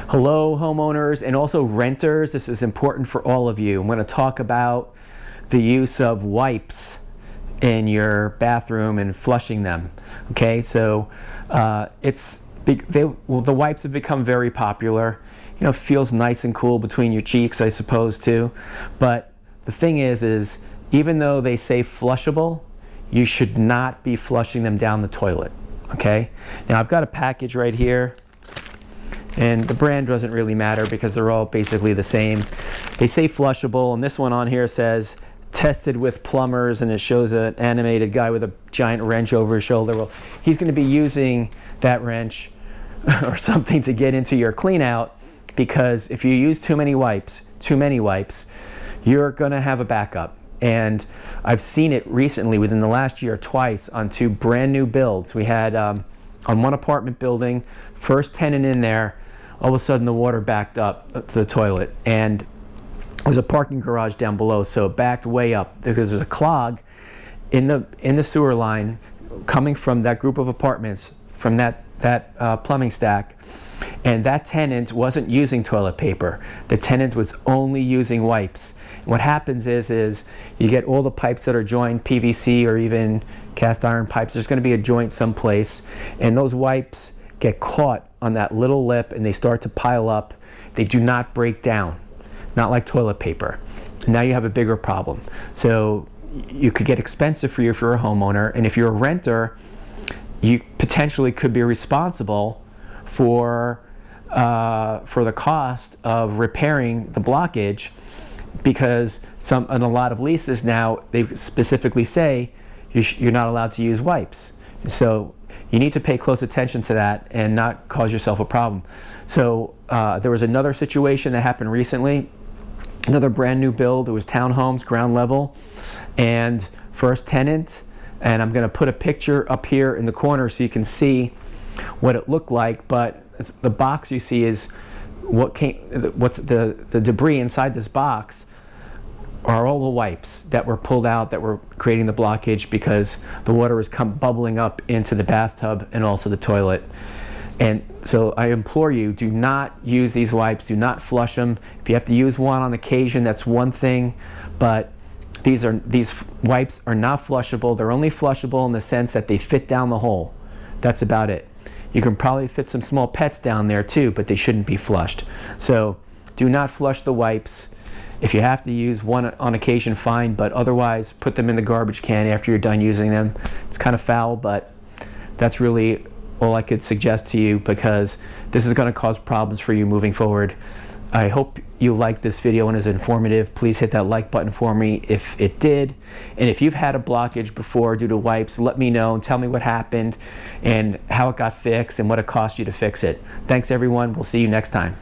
Hello homeowners and also renters. This is important for all of you. I'm going to talk about the use of wipes in your bathroom and flushing them. Okay, so the wipes have become very popular. You know, it feels nice and cool between your cheeks, I suppose, too. But the thing is even though they say flushable, you should not be flushing them down the toilet. Okay, now I've got a package right here. And the brand doesn't really matter because they're all basically the same. They say flushable, and this one on here says tested with plumbers, and it shows an animated guy with a giant wrench over his shoulder. Well, he's going to be using that wrench or something to get into your clean out, because if you use too many wipes, you're going to have a backup. And I've seen it recently within the last year twice on two brand new builds. We had on one apartment building, first tenant in there, all of a sudden the water backed up to the toilet, and there's a parking garage down below, so it backed way up because there's a clog in the sewer line coming from that group of apartments, from that plumbing stack. And that tenant wasn't using toilet paper. The tenant was only using wipes. And what happens is you get all the pipes that are joined, PVC or even cast iron pipes. There's going to be a joint someplace, and those wipes get caught on that little lip and they start to pile up. They do not break down, not like toilet paper. And now you have a bigger problem. So you could get expensive for you if you're a homeowner, and if you're a renter, you potentially could be responsible for the cost of repairing the blockage, because in a lot of leases now they specifically say you're not allowed to use wipes. So you need to pay close attention to that and not cause yourself a problem. So there was another situation that happened recently, another brand new build. It was townhomes, ground level, and first tenant. And I'm going to put a picture up here in the corner so you can see what it looked like. But the box you see is what's the debris inside this box are all the wipes that were pulled out that were creating the blockage, because the water was bubbling up into the bathtub and also the toilet. And so I implore you, do not use these wipes, do not flush them. If you have to use one on occasion, that's one thing, but these wipes are not flushable. They're only flushable in the sense that they fit down the hole. That's about it. You can probably fit some small pets down there too, but they shouldn't be flushed. So do not flush the wipes. If you have to use one on occasion, fine, but otherwise put them in the garbage can after you're done using them. It's kind of foul, but that's really all I could suggest to you, because this is going to cause problems for you moving forward. I hope you liked this video and is informative. Please hit that like button for me if it did. And if you've had a blockage before due to wipes, let me know and tell me what happened and how it got fixed and what it cost you to fix it. Thanks everyone. We'll see you next time.